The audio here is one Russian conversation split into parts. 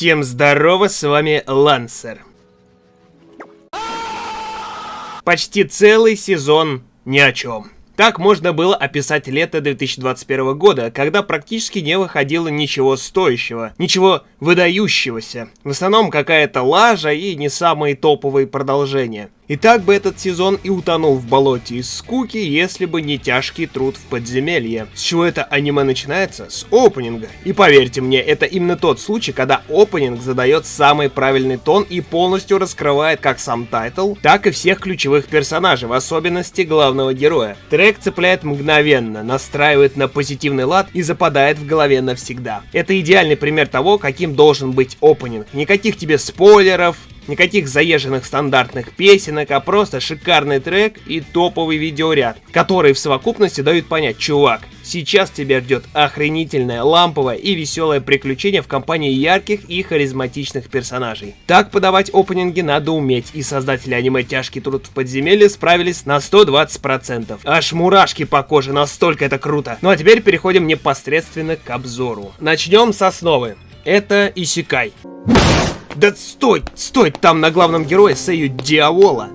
Всем здорово, с вами Лансер. Почти целый сезон ни о чем. Так можно было описать лето 2021 года, когда практически не выходило ничего стоящего, ничего выдающегося. В основном какая-то лажа и не самые топовые продолжения. И так бы этот сезон и утонул в болоте из скуки, если бы не тяжкий труд в подземелье. С чего это аниме начинается? С опенинга. И поверьте мне, это именно тот случай, когда опенинг задает самый правильный тон и полностью раскрывает как сам тайтл, так и всех ключевых персонажей, в особенности главного героя. Трек цепляет мгновенно, настраивает на позитивный лад и западает в голове навсегда. Это идеальный пример того, каким должен быть опенинг. Никаких тебе спойлеров, никаких заезженных стандартных песенок, а просто шикарный трек и топовый видеоряд, которые в совокупности дают понять: чувак, сейчас тебя ждет охренительное, ламповое и веселое приключение в компании ярких и харизматичных персонажей. Так подавать опенинги надо уметь, и создатели аниме «Тяжкий труд в подземелье» справились на 120%. Аж мурашки по коже, настолько это круто. Ну а теперь переходим непосредственно к обзору. Начнем с основы. Это исекай. Да стой, там на главном герое Сэйю Диавола.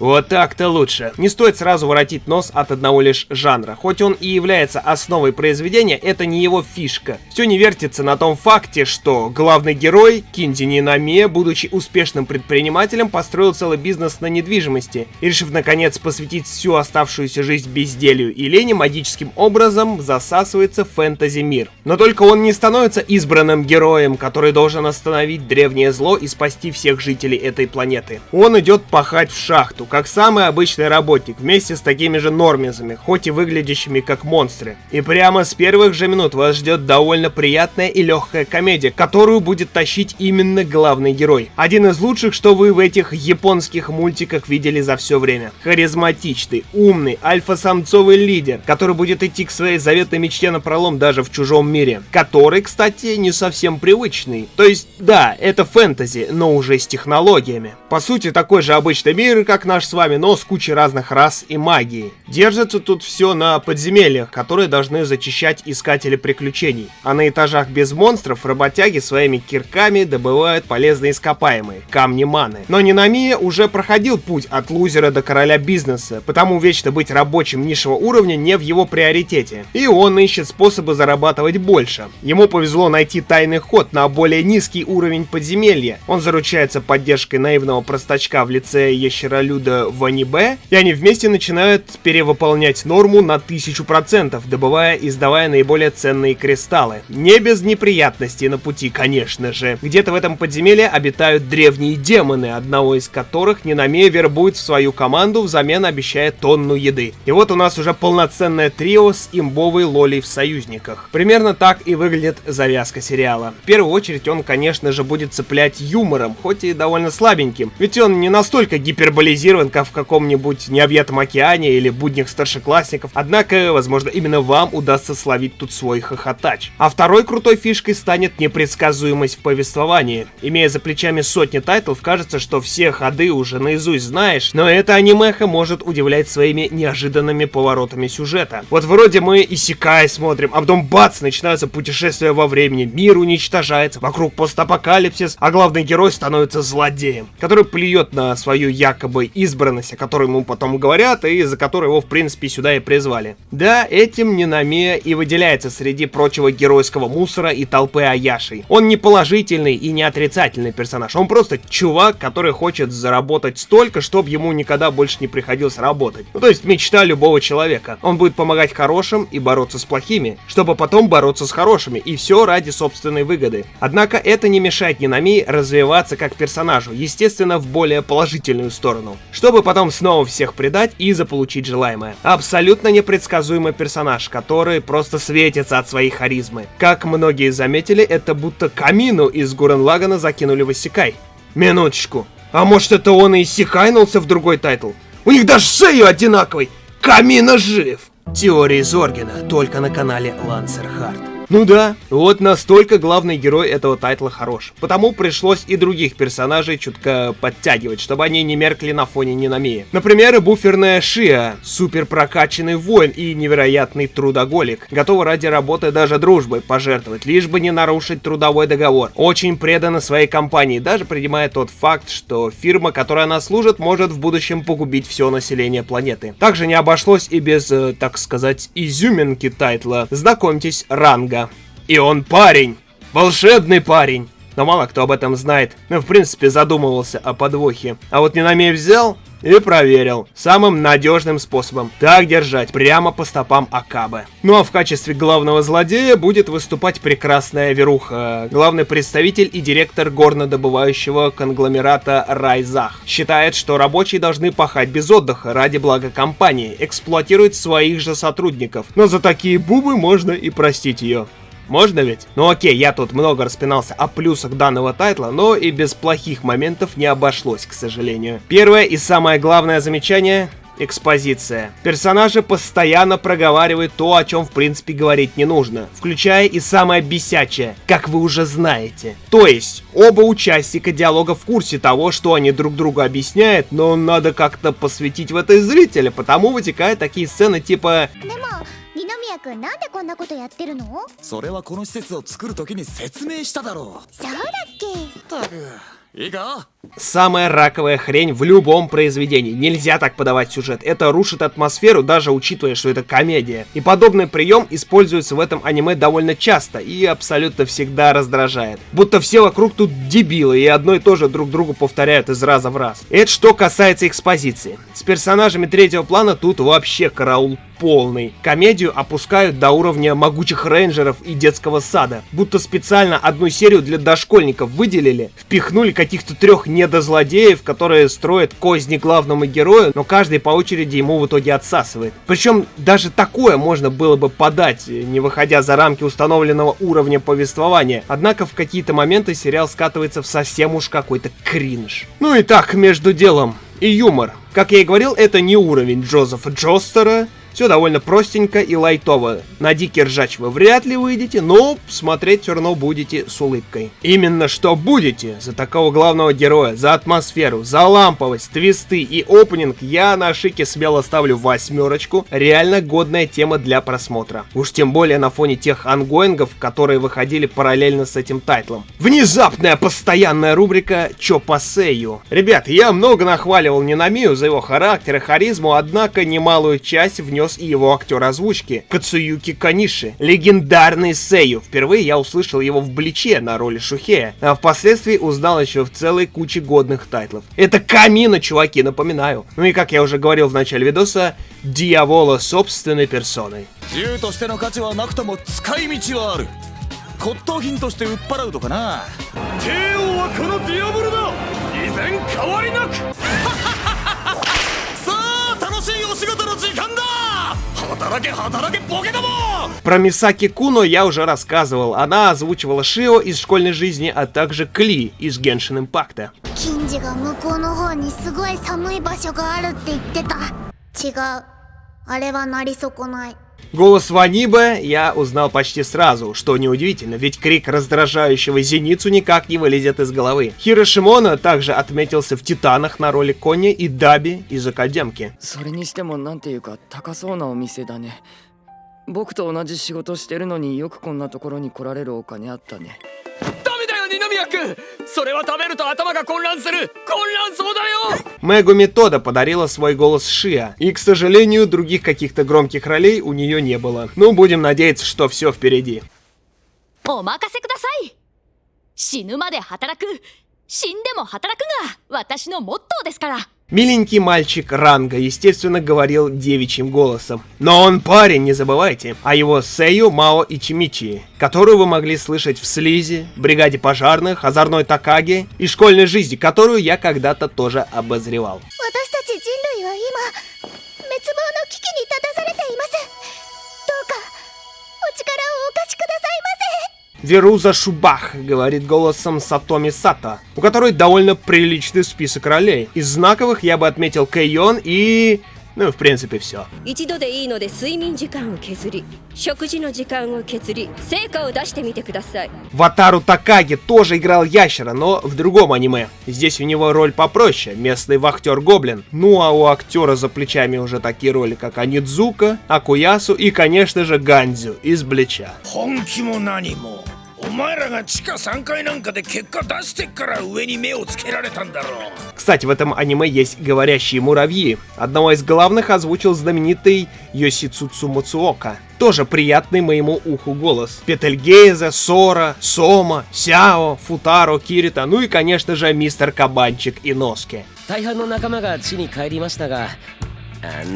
Вот так-то лучше. Не стоит сразу воротить нос от одного лишь жанра. Хоть он и является основой произведения, это не его фишка. Все не вертится на том факте, что главный герой, Кинзи Нинамия, будучи успешным предпринимателем, построил целый бизнес на недвижимости и, решив наконец посвятить всю оставшуюся жизнь безделью и лени, магическим образом засасывается в фэнтези-мир. Но только он не становится избранным героем, который должен остановить древнее зло и спасти всех жителей этой планеты. Он идет пахать в шахту, как самый обычный работник, вместе с такими же нормизами, хоть и выглядящими как монстры. И прямо с первых же минут вас ждет довольно приятная и легкая комедия, которую будет тащить именно главный герой. Один из лучших, что вы в этих японских мультиках видели за все время. Харизматичный, умный, альфа-самцовый лидер, который будет идти к своей заветной мечте напролом даже в чужом мире. Который, кстати, не совсем привычный. То есть, да, это фэнтези, но уже с технологиями. По сути, такой же обычный мир, как наш с вами, но с кучей разных рас и магии. Держится тут все на подземельях, которые должны зачищать искатели приключений. А на этажах без монстров работяги своими кирками добывают полезные ископаемые — камни маны. Но Нинамия уже проходил путь от лузера до короля бизнеса, потому вечно быть рабочим низшего уровня не в его приоритете. И он ищет способы зарабатывать больше. Ему повезло найти тайный ход на более низкий уровень подземелья. Он заручается поддержкой наивного простачка в лице ящеролюда Ванибе, и они вместе начинают перевыполнять норму на 1000%, добывая и сдавая наиболее ценные кристаллы. Не без неприятностей на пути, конечно же. Где-то в этом подземелье обитают древние демоны, одного из которых Нинамия вербует в свою команду, взамен обещая тонну еды. И вот у нас уже полноценное трио с имбовой лолей в союзниках. Примерно так и выглядит завязка сериала. В первую очередь он, конечно же, будет цеплять юмором, хоть и довольно слабеньким, ведь он не настолько гиперболизирован, как в каком-нибудь необъятном океане или буднях старшеклассников, однако, возможно, именно вам удастся словить тут свой хохотач. А второй крутой фишкой станет непредсказуемость в повествовании. Имея за плечами сотни тайтлов, кажется, что все ходы уже наизусть знаешь, но это анимеха может удивлять своими неожиданными поворотами сюжета. Вот вроде мы исекай смотрим, а потом бац, начинаются путешествия во времени, мир уничтожается, вокруг постапокалипсис, а главный герой становится злодеем, который плюет на свою якобы избранность, о которой ему потом говорят, и за которой его в принципе сюда и призвали. Да, этим Нинамия и выделяется среди прочего геройского мусора и толпы аяшей. Он не положительный и не отрицательный персонаж, он просто чувак, который хочет заработать столько, чтобы ему никогда больше не приходилось работать. Ну то есть мечта любого человека. Он будет помогать хорошим и бороться с плохими, чтобы потом бороться с хорошими, и все ради собственной выгоды. Однако это не мешает Нинамии развиваться как персонажу, естественно, в более положительную сторону, чтобы потом снова всех предать и заполучить желаемое. Абсолютно непредсказуемый персонаж, который просто светится от своей харизмы. Как многие заметили, это будто Камину из Гуррен Лагана закинули в исекай. Минуточку, а может это он и исекайнулся в другой тайтл? У них даже Сэйю одинаковый! Камина жив! Теории Зоргена только на канале Лансер Хард. Ну да, вот настолько главный герой этого тайтла хорош. Потому пришлось и других персонажей чутка подтягивать, чтобы они не меркли на фоне Нинамии. Например, буферная Шиа, супер прокачанный воин и невероятный трудоголик, готовый ради работы даже дружбой пожертвовать, лишь бы не нарушить трудовой договор. Очень предана своей компании, даже принимая тот факт, что фирма, которой она служит, может в будущем погубить все население планеты. Также не обошлось и без, так сказать, изюминки тайтла. Знакомьтесь, Ранга. И он парень. Волшебный парень. Но мало кто об этом знает. Ну, в принципе, задумывался о подвохе. А вот Нинамия взял и проверил. Самым надежным способом. Так держать, прямо по стопам Акабе. Ну а в качестве главного злодея будет выступать прекрасная Веруха. Главный представитель и директор горнодобывающего конгломерата Райзах. Считает, что рабочие должны пахать без отдыха ради блага компании. Эксплуатирует своих же сотрудников. Но за такие бубы можно и простить ее. Можно ведь? Ну окей, я тут много распинался о плюсах данного тайтла, но и без плохих моментов не обошлось, к сожалению. Первое и самое главное замечание — экспозиция. Персонажи постоянно проговаривают то, о чем в принципе говорить не нужно, включая и самое бесячее, как вы уже знаете. То есть, оба участника диалога в курсе того, что они друг другу объясняют, но надо как-то посвятить в это зрителя, потому вытекают такие сцены типа... 二宮君なんでこんなことやってるの？それはこの施設を作るときに説明しただろう。そうだっけ？たく、いいか？ Самая раковая хрень в любом произведении. Нельзя так подавать сюжет. Это рушит атмосферу, даже учитывая, что это комедия. И подобный прием используется в этом аниме довольно часто и абсолютно всегда раздражает. Будто все вокруг тут дебилы и одно и то же друг другу повторяют из раза в раз. Это что касается экспозиции. С персонажами третьего плана тут вообще караул полный. Комедию опускают до уровня могучих рейнджеров и детского сада. Будто специально одну серию для дошкольников выделили, впихнули каких-то трех недозлодеев, которые строят козни главному герою, но каждый по очереди ему в итоге отсасывает. Причем даже такое можно было бы подать, не выходя за рамки установленного уровня повествования. Однако в какие-то моменты сериал скатывается в совсем уж какой-то кринж. Ну и так, между делом. И юмор. Как я и говорил, это не уровень Джозефа Джостера. Все довольно простенько и лайтово. На дикий ржач вы вряд ли выйдете, но смотреть все равно будете с улыбкой. Именно что будете. За такого главного героя, за атмосферу, за ламповость, твисты и опенинг я на Шике смело ставлю 8. Реально годная тема для просмотра. Уж тем более на фоне тех ангоингов, которые выходили параллельно с этим тайтлом. Внезапная постоянная рубрика «Чё по сею?». Ребят, я много нахваливал Нинамию за его характер и харизму, однако немалую часть внес и его актер озвучки Кацуюки Каниши, легендарный сею. Впервые я услышал его в Бличе на роли Шухея, а впоследствии узнал еще в целой куче годных тайтлов. Это Камина, чуваки, напоминаю. Ну и как я уже говорил в начале видоса, Дьявола собственной персоной. Про Мисаки Куно я уже рассказывал. Она озвучивала Шио из школьной жизни, а также Кли из Геншин Импакта. Голос Ваниба я узнал почти сразу, что неудивительно, ведь крик раздражающего Зеницу никак не вылезет из головы. Хиро Шимона также отметился в Титанах на роли Кони и Даби из Академки. 僕と同じ仕事してるのによくこんなところに来られるお金あったね。ダメだよ二宮君、それは食べると頭が混乱する。混乱そうだよ。Мегуми Тода подарила свой голос Шиа, и, к сожалению, других каких-то громких ролей у нее не было. Ну, будем надеяться, что все впереди. お任せください。死ぬまで働く、死んでも働くが私のモットーですから。 Миленький мальчик Ранга, естественно, говорил девичьим голосом. Но он парень, не забывайте. А его сею Мао Ичимичи, которую вы могли слышать в Слизе, Бригаде пожарных, Озорной Такаге и Школьной жизни, которую я когда-то тоже обозревал. Веруза Шубах говорит голосом Сатоми Сато, у которой довольно приличный список ролей. Из знаковых я бы отметил Кэйон и Ну и в принципе все. 一度でいいので睡眠時間を削り食事の時間を削り成果を出してみてください Ватару Такаги тоже играл ящера, но в другом аниме. Здесь у него роль попроще, местный вахтер-гоблин. Ну а у актера за плечами уже такие роли, как Анидзука, Акуясу и, конечно же, Ганзю из Блича. 本気も何もお前らが地下3階なんかで結果出してっから上に目をつけられたんだろう Кстати, в этом аниме есть говорящие муравьи. Одного из главных озвучил знаменитый Йосицуцу Мацуока. Тоже приятный моему уху голос. Бетельгейзе, Сора, Сома, Сяо, Футаро, Кирита, ну и, конечно же, мистер Кабанчик Иноске. 大半の仲間が地に帰りましたが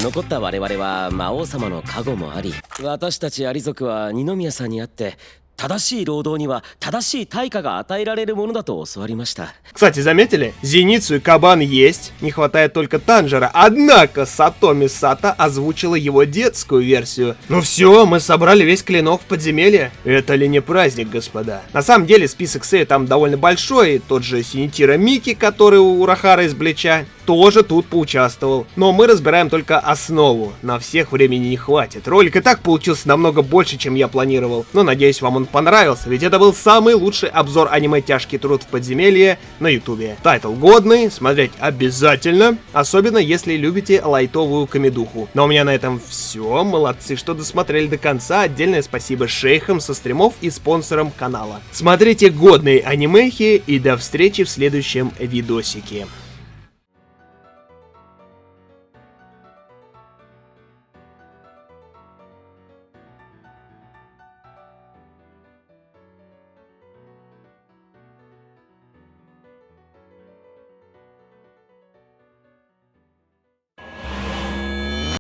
残った我々は魔王様の加護もあり私たちアリ族は二宮さんに会って正しい労働には正しい対価が与えられるものだと教わりました Кстати, заметили? Зеницу и Кабан есть, не хватает только Танжера. Однако Сатоми Сата озвучила его детскую версию. Ну все, мы собрали весь клинок в подземелье. Это ли не праздник, господа? На самом деле список Сэй там довольно большой. Тот же Синитира Мики, который у Урахара из Блича, тоже тут поучаствовал. Но мы разбираем только основу. На всех времени не хватит. Ролик и так получился намного больше, чем я планировал. Но надеюсь, вам он понравился, ведь это был самый лучший обзор аниме «Тяжкий труд в подземелье» на ютубе. Тайтл годный, смотреть обязательно, особенно если любите лайтовую комедуху. Но у меня на этом все. Молодцы, что досмотрели до конца. Отдельное спасибо шейхам со стримов и спонсорам канала. Смотрите годные анимехи и до встречи в следующем видосике.